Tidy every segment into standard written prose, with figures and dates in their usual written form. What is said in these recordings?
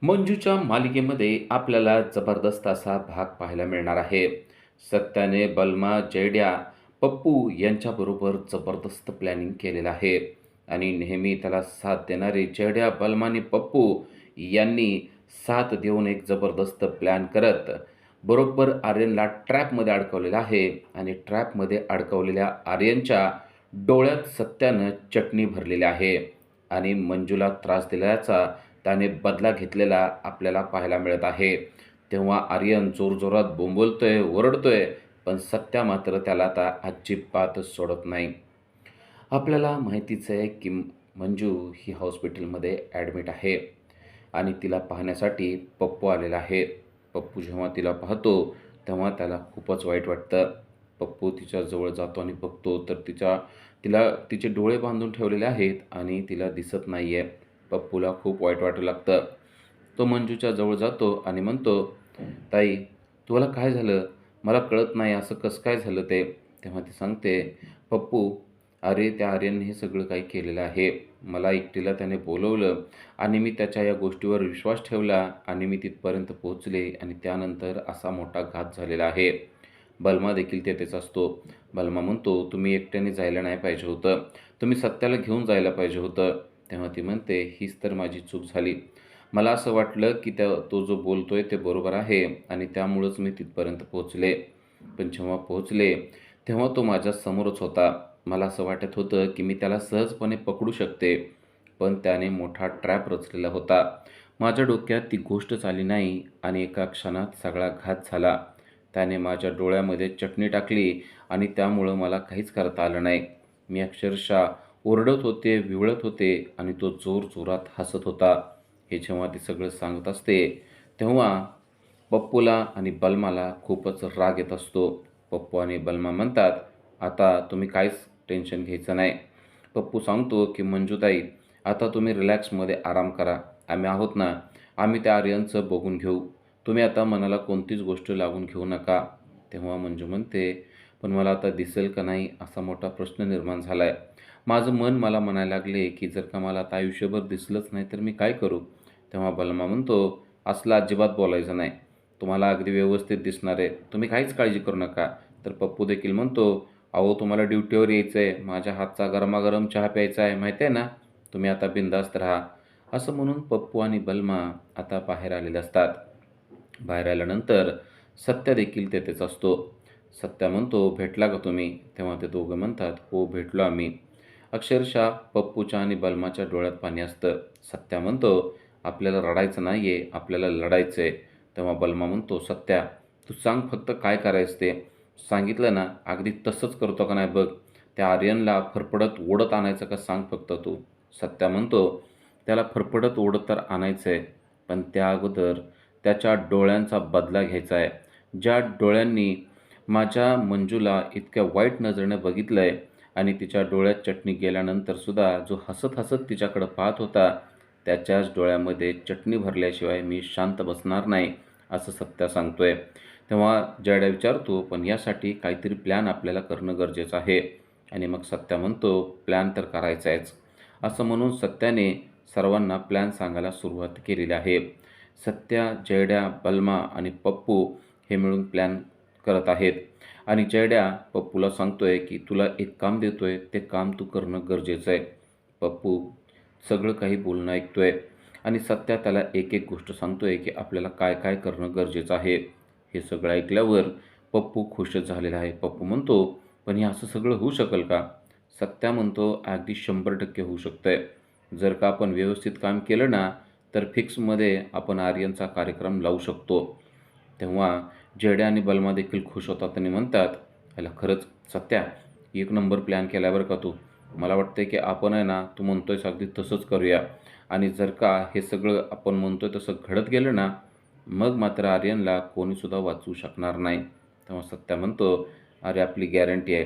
मंजूच्या मालिकेमध्ये आपल्याला जबरदस्त असा भाग पाहायला मिळणार आहे. सत्याने बलमा, जयड्या, पप्पू यांच्याबरोबर जबरदस्त प्लॅनिंग केलेलं आहे आणि नेहमी त्याला साथ देणारे जयड्या, बलमा आणि पप्पू यांनी साथ देऊन एक जबरदस्त प्लॅन करत बरोबर आर्यनला ट्रॅपमध्ये अडकवलेलं आहे आणि ट्रॅपमध्ये अडकवलेल्या आर्यनच्या डोळ्यात सत्यानं चटणी भरलेली आहे आणि मंजूला त्रास दिल्याचा त्याने बदला घेतलेला आपल्याला पाहायला मिळत आहे. तेव्हा आर्यन जोरजोरात बोंबलतोय, ओरडतोय, पण सत्या मात्र त्याला आता अजिबात सोडत नाही. आपल्याला माहितीच आहे की मंजू ही हॉस्पिटलमध्ये ॲडमिट आहे आणि तिला पाहण्यासाठी पप्पू आलेला आहे. पप्पू जेव्हा तिला पाहतो तेव्हा त्याला खूपच वाईट वाटतं. पप्पू तिच्याजवळ जातो आणि बघतो तर तिला तिचे डोळे बांधून ठेवलेले आहेत आणि तिला दिसत नाही आहे. पप्पूला खूप वाईट वाटू लागतं. तो मंजूच्या जवळ जातो आणि म्हणतो, "ताई, तुला काय झालं? मला कळत नाही, असं कसं काय झालं ते?" तेव्हा ती सांगते, "पप्पू, अरे त्या आर्यनने हे सगळं काही केलेलं आहे. मला एकटीला त्याने बोलवलं आणि मी त्याच्या या गोष्टीवर विश्वास ठेवला आणि मी तिथपर्यंत पोहोचले आणि त्यानंतर असा मोठा घात झालेला आहे." बलमा देखील तेथेच असतो. बलमा म्हणतो, "तुम्ही एकट्याने जायला नाही पाहिजे होतं. तुम्ही सत्याला घेऊन जायला पाहिजे होतं." तेव्हा ती म्हणते, "हीच तर माझी चूक झाली. मला असं वाटलं की तो जो बोलतोय ते बरोबर आहे आणि त्यामुळंच मी तिथपर्यंत पोहोचले. पण जेव्हा पोहोचले तेव्हा तो माझ्या समोरच होता. मला असं वाटत होतं की मी त्याला सहजपणे पकडू शकते, पण त्याने मोठा ट्रॅप रचलेला होता. माझ्या डोक्यात ती गोष्टच आली नाही आणि एका क्षणात सगळा घात झाला. त्याने माझ्या डोळ्यामध्ये चटणी टाकली आणि त्यामुळं मला काहीच करता आलं नाही. मी अक्षरशः ओरडत होते, विवळत होते आणि तो जोरजोरात हसत होता." हे जेव्हा ती सगळं सांगत असते, तेव्हा पप्पूला आणि बलमाला खूपच राग येत असतो. पप्पू आणि बलमा म्हणतात, "आता तुम्ही काहीच टेन्शन घ्यायचं नाही." पप्पू सांगतो की, "मंजूताई, आता तुम्ही रिलॅक्समध्ये आराम करा. आम्ही आहोत ना. आम्ही त्या आर्यनचं बघून घेऊ. तुम्ही आता मनाला कोणतीच गोष्ट लागून घेऊ नका." तेव्हा मंजू म्हणते, "पण मला आता दिसेल का नाही असा मोठा प्रश्न निर्माण झाला आहे. माझं मन मला म्हणायला लागले की जर का मला आता आयुष्यभर दिसलंच नाही तर मी काय करू?" तेव्हा बलमा म्हणतो, "असलं अजिबात बोलायचं नाही. तुम्हाला अगदी व्यवस्थित दिसणार आहे. तुम्ही काहीच काळजी करू नका." तर पप्पू देखील म्हणतो, "अहो, तुम्हाला ड्युटीवर यायचं आहे. माझ्या हातचा गरमागरम चहा प्यायचा आहे, माहिती आहे ना? तुम्ही आता बिनधास्त राहा." असं म्हणून पप्पू आणि बलमा आता बाहेर आलेले असतात. बाहेर आल्यानंतर सत्या देखील तेथेच असतो. सत्या म्हणतो, "भेटला का तुम्ही?" तेव्हा ते दोघं म्हणतात, "हो, भेटलो आम्ही." अक्षरशः पप्पूच्या आणि बलमाच्या डोळ्यात पाणी असतं. सत्या म्हणतो, "आपल्याला रडायचं नाही आहे, आपल्याला लढायचं आहे." तेव्हा बलमा म्हणतो, "सत्या, तू सांग फक्त काय करायचं ते. सांगितलं ना, अगदी तसंच करतो का नाही बघ. त्या आर्यनला फरफडत ओढत आणायचं का सांग फक्त तू." सत्या म्हणतो, "त्याला फरफडत ओढत तर आणायचं आहे, पण त्या अगोदर त्याच्या डोळ्यांचा बदला घ्यायचा आहे. ज्या डोळ्यांनी माझ्या मंजूला इतक्या वाईट नजरेने बघितलंय आणि तिच्या डोळ्यात चटणी गेल्यानंतरसुद्धा जो हसत-हसत तिच्याकडं पाहत होता, त्याच्याच डोळ्यामध्ये चटणी भरल्याशिवाय मी शांत बसणार नाही." असं सत्या सांगतोय. तेव्हा जयड्या विचारतो, "पण यासाठी काहीतरी प्लॅन आपल्याला करणं गरजेचं आहे." आणि मग सत्या म्हणतो, "प्लॅन तर करायचा आहेच." असं म्हणून सत्याने सर्वांना प्लॅन सांगायला सुरुवात केलेली आहे. सत्या, जयड्या, बलमा आणि पप्पू हे मिळून प्लॅन करत आहेत आणि जयड्या पप्पूला सांगतोय की, "तुला एक काम देतोय, ते काम तू करणं गरजेचं आहे." पप्पू सगळं काही बोलणं ऐकतोय आणि सत्या त्याला एक-एक गोष्ट सांगतोय की आपल्याला काय-काय करणं गरजेचं आहे. हे सगळं ऐकल्यावर पप्पू खुशच झालेला आहे. पप्पू म्हणतो, "पण हे असं सगळं होऊ शकेल का?" सत्या म्हणतो, "अगदी 100% होऊ शकतंय. जर का आपण व्यवस्थित काम केलं ना, तर फिक्समध्ये आपण आर्यनचा कार्यक्रम लावू शकतो." तेव्हा जयड्या आणि बलमा देखील खुश होतात आणि म्हणतात, "ह्याला खरंच सत्या, एक नंबर प्लॅन केला बरं का तू. मला वाटतंय की आपण आहे ना, तू म्हणतोयस अगदी तसंच करूया आणि जर का हे सगळं आपण म्हणतोय तसं घडत गेलं ना, मग मात्र आर्यनला कोणीसुद्धा वाचवू शकणार नाही." तेव्हा सत्या म्हणतो, "अरे, आपली गॅरंटी आहे.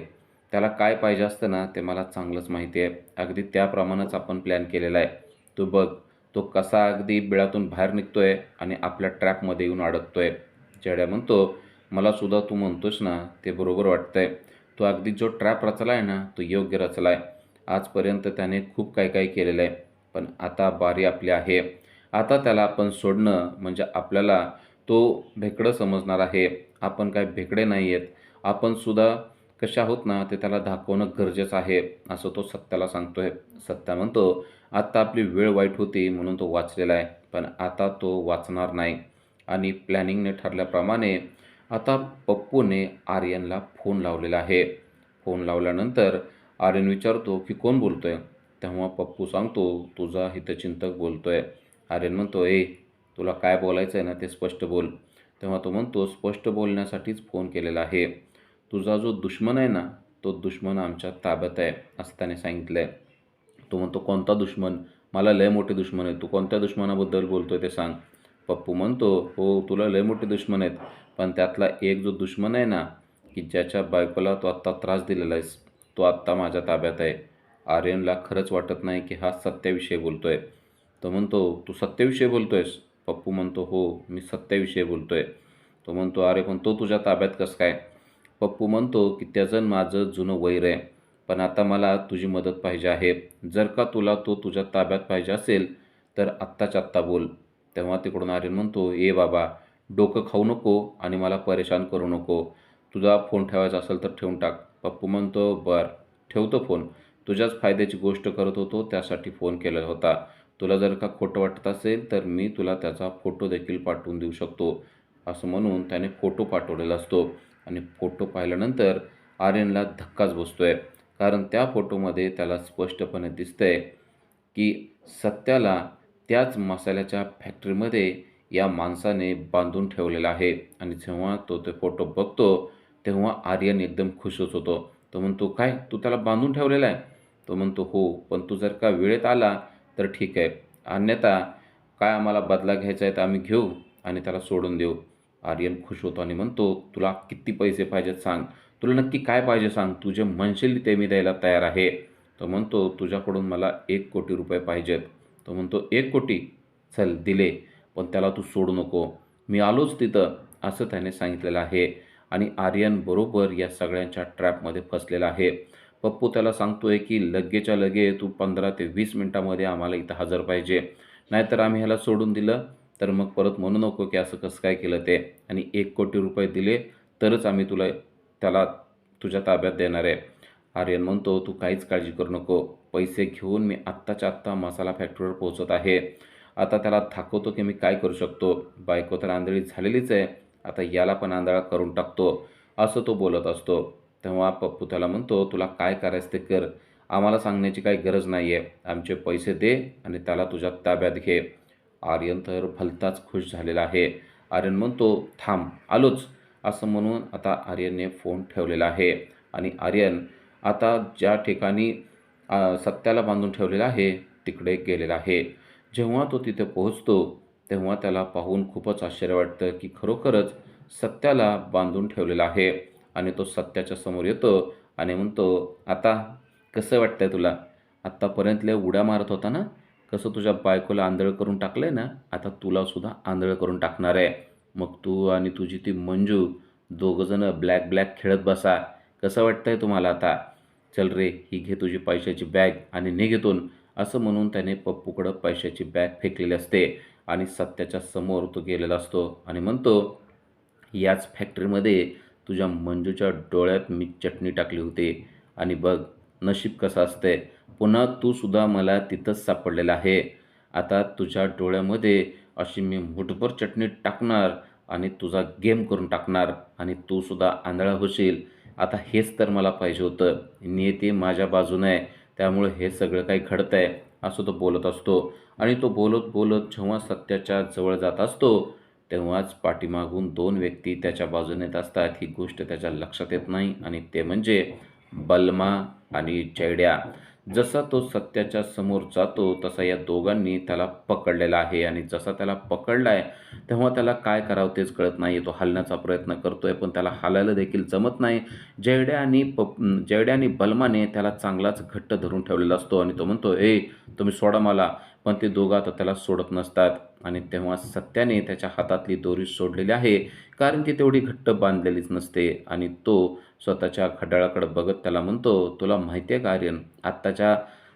त्याला काय पाहिजे असतं ना, ते मला चांगलंच माहिती आहे. अगदी त्याप्रमाणेच आपण प्लॅन केलेला आहे. तू बघ, तो कसा अगदी बिळातून बाहेर निघतोय आणि आपल्या ट्रॅपमध्ये येऊन अडकतोय." जयड्या म्हणतो, "मला सुद्धा तू म्हणतोस ना, ते बरोबर वाटतंय. तो अगदी जो ट्रॅप रचला आहे ना, तो योग्य रचला आहे. आजपर्यंत त्याने खूप काही-काही केलेलं आहे. पण आता बारी आपली आहे आता त्याला आपण सोडणं म्हणजे आपल्याला तो भेकडं समजणार आहे. आपण काय भेकडे नाही आहेत. आपण सुद्धा कसे आहोत ना, ते त्याला दाखवणं गरजेचं आहे, असं तो सत्याला सांगतोय. सत्या म्हणतो, "आत्ता आपली वेळ वाईट होती म्हणून तो वाचलेला आहे, पण आता तो वाचणार नाही." आणि प्लॅनिंगने ठरल्याप्रमाणे आता पप्पूने आर्यनला फोन लावलेला आहे. फोन लावल्यानंतर आर्यन विचारतो, की "कोण बोलतोय?" तेव्हा पप्पू सांगतो, "तुझा हितचिंतक बोलतोय." आर्यन म्हणतो, "ए, तुला काय बोलायचं आहे ना ते स्पष्ट बोल." तेव्हा तो म्हणतो, "स्पष्ट बोलण्यासाठीच फोन केलेला आहे. तुझा जो दुश्मन आहे ना, तो दुश्मन आमच्या ताब्यात आहे," असं त्याने सांगितलंय. तो म्हणतो, "कोणता दुश्मन? मला लय मोठे दुश्मन आहेत. तू कोणत्या दुश्मनाबद्दल बोलतोय ते सांग." पप्पू म्हणतो, "हो, तुला लय मोठे दुश्मन आहेत. पण त्यातला एक जो दुश्मन आहे ना, की ज्याच्या बायकोला तू आत्ता त्रास दिलेला आहेस, तो आत्ता माझ्या ताब्यात आहे." आर्यनला खरंच वाटत नाही की हा सत्याविषयी बोलतोय. तो म्हणतो, "तू सत्याविषयी बोलतोयस?" पप्पू म्हणतो, "हो, मी सत्याविषयी बोलतोय." तो म्हणतो, "अरे पण तो तुझ्या ताब्यात कसं काय?" पप्पू म्हणतो, की "त्याचं आणि माझं जुनं वैर आहे. पण आता मला तुझी मदत पाहिजे आहे. जर का तुला तो तुझ्या ताब्यात पाहिजे असेल, तर आत्ताच्या आत्ता बोल." तेव्हा तिकडून आर्यन म्हणतो, "ए बाबा, डोकं खाऊ नको आणि मला परेशान करू नको. तुझा फोन ठेवायचा असेल तर ठेवून टाक." पप्पू म्हणतो, "बरं, ठेवतो फोन. तुझ्याच फायद्याची गोष्ट करत होतो, त्यासाठी फोन केला होता. तुला जर का खोटं वाटत असेल, तर मी तुला त्याचा फोटो देखील पाठवून देऊ शकतो." असं म्हणून त्याने फोटो पाठवलेला असतो आणि फोटो पाहिल्यानंतर आर्यनला धक्काच बसतोय. कारण त्या फोटोमध्ये त्याला स्पष्टपणे दिसतंय, की सत्याला त्याच मसाल्याच्या फॅक्टरीमध्ये या माणसाने बांधून ठेवलेला आहे आणि जेव्हा तो ते फोटो बघतो, तेव्हा आर्यन एकदम खुशच होतो. तो म्हणतो, "काय? तू त्याला बांधून ठेवलेला आहे?" तो म्हणतो, "हो, पण तू जर का वेळेत आला तर ठीक आहे. अन्यथा काय आम्हाला बदला घ्यायचा आहे तर आम्ही घेऊ आणि त्याला सोडून देऊ." आर्यन खुश होतो आणि म्हणतो, "तुला किती पैसे पाहिजेत सांग? तुला नक्की काय पाहिजे सांग? तू जे म्हणशील ते मी द्यायला तयार आहे." तो म्हणतो, "तुझ्याकडून मला ₹1,00,00,000 पाहिजेत." तो म्हणतो, "1,00,00,000? चल दिले, पण त्याला तू सोडू नको. मी आलोच तिथं." असं त्याने सांगितलेलं आहे आणि आर्यन बरोबर या सगळ्यांच्या ट्रॅपमध्ये फसलेला आहे. पप्पू त्याला सांगतोय, की "लगेचच्या लगे तू 15 ते 20 मिनिटामध्ये आम्हाला इथं हजर पाहिजे. नाहीतर आम्ही ह्याला सोडून दिलं, तर मग परत म्हणू नको, की असं कसं काय केलं ते आणि ₹1,00,00,000 दिले तरच आम्ही त्याला तुझ्या ताब्यात देणार आहे." आर्यन म्हणतो, "तू काहीच काळजी करू नको. पैसे घेऊन मी आत्ताच्या आत्ता मसाला फॅक्टरीवर पोहोचत आहे. आता त्याला दाखवतो, की मी काय करू शकतो. बायको तर आंधळी झालेलीच आहे. आता याला पण आंधळा करून टाकतो." असं तो बोलत असतो. तेव्हा पप्पू त्याला म्हणतो, "तुला काय करायचं ते कर. आम्हाला सांगण्याची काही गरज नाही आहे. आमचे पैसे दे आणि त्याला तुझ्या ताब्यात घे." आर्यन तर भलताच खुश झालेला आहे. आर्यन म्हणतो, "थांब, आलोच." असं म्हणून आता आर्यनने फोन ठेवलेला आहे आणि आर्यन आता ज्या ठिकाणी सत्याला बांधून ठेवलेलं आहे, तिकडे गेलेला आहे. जेव्हा तो तिथे पोहोचतो, तेव्हा त्याला पाहून खूपच आश्चर्य वाटतं, की खरोखरच सत्याला बांधून ठेवलेलं आहे आणि तो सत्याच्या समोर येतो आणि म्हणतो, "आता कसं वाटतंय तुला? आत्तापर्यंत लय उड्या मारत होता ना? कसं तुझ्या बायकोला आंधळं करून टाकलंय ना, आता तुला सुद्धा आंधळं करून टाकणार आहे. मग तू आणि तुझी ती मंजू दोघंजणं ब्लॅक ब्लॅक खेळत बसा. कसं वाटतंय तुम्हाला आता? चल रे, ही घे तुझी पैशाची बॅग आणि निघ इथून." असं म्हणून त्याने पप्पूकडं पैशाची बॅग फेकलेली असते आणि सत्याच्या समोर तो गेलेला असतो आणि म्हणतो, "याच फॅक्टरीमध्ये तुझ्या मंजूच्या डोळ्यात मी चटणी टाकली होती आणि बघ नशीब कसं असतंय. पुन्हा तू सुद्धा मला तिथंच सापडलेला आहे. आता तुझ्या डोळ्यामध्ये अशी मी मूठभर चटणी टाकणार आणि तुझा गेम करून टाकणार आणि तू सुद्धा आंधळा होशील. आता हेच तर मला पाहिजे होतं. नियती माझ्या बाजूने आहे. त्यामुळे हे सगळं काही घडतंय." असं तो बोलत असतो आणि तो बोलत बोलत जेव्हा सत्याच्या जवळ जात असतो, तेव्हाच पाठीमागून 2 व्यक्ती त्याच्या बाजूने येत असतात. ही गोष्ट त्याच्या लक्षात येत नाही आणि ते म्हणजे बलमा आणि जयड्या. जसा तो सत्याच्या समोर जातो, तसा या दोघांनी त्याला पकडलेला आहे आणि जसा त्याला पकडलाय, तेव्हा त्याला काय करावं तेच कळत नाही. तो हलण्याचा प्रयत्न करतोय, पण त्याला हालायला देखील जमत नाही. जयड्या आणि बलमाने त्याला चांगलाच घट्ट धरून ठेवलेला असतो आणि तो म्हणतो, "ए, तुम्ही सोडा मला." पण ते दोघं आता त्याला सोडत नसतात आणि तेव्हा सत्याने त्याच्या हातातली दोरी सोडलेली आहे, कारण ती तेवढी घट्ट बांधलेलीच नसते आणि तो स्वतःच्या घड्याळाकडे बघत त्याला म्हणतो, "तुला माहिती आहे का आर्यन, आत्ताच्या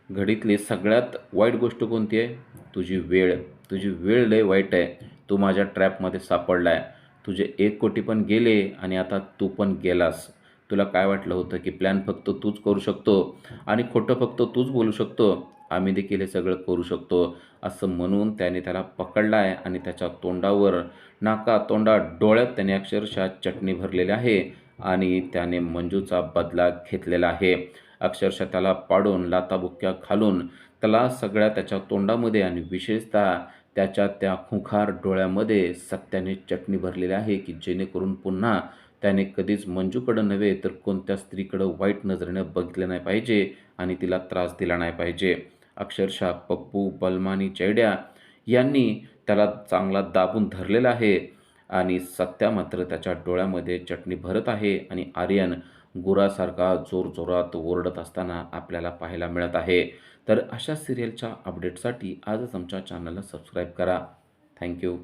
घडीतली सगळ्यात वाईट गोष्ट कोणती आहे? तुझी वेळ. तुझी वेळ लय वाईट आहे. तू माझ्या ट्रॅपमध्ये सापडला आहे. तुझे 1 कोटी पण गेले आणि आता तू पण गेलास. तुला काय वाटलं होतं की प्लॅन फक्त तूच करू शकतो आणि खोटं फक्त तूच बोलू शकतो. आम्ही देखील हे सगळं करू शकतो." असं म्हणून त्याने त्याला पकडलं आहे आणि त्याच्या तोंडावर, नाका, तोंडात, डोळ्यात त्याने अक्षरशः चटणी भरलेली आहे आणि त्याने मंजूचा बदला घेतलेला आहे. अक्षरशः त्याला पाडून, लाथाबुक्क्या घालून, त्याला सगळ्या त्याच्या तोंडामध्ये आणि विशेषतः त्याच्या त्या खुंखार डोळ्यामध्ये सत्याने चटणी भरलेली आहे, की जेणेकरून पुन्हा त्याने कधीच मंजूकडं नव्हे तर कोणत्या स्त्रीकडं वाईट नजरेने बघितलं नाही पाहिजे आणि तिला त्रास दिला नाही पाहिजे. अक्षरशः पप्पू, बलमा आणि जयड्या यांनी त्याला चांगला दाबून धरलेला आहे आणि सत्या मात्र त्याच्या डोळ्यामध्ये चटणी भरत आहे आणि आर्यन गुरासारखा जोरजोरात ओरडत असताना आपल्याला पाहायला मिळत आहे. तर अशा सिरियलच्या अपडेटसाठी आजच आमच्या चॅनलला सबस्क्राईब करा. Thank you.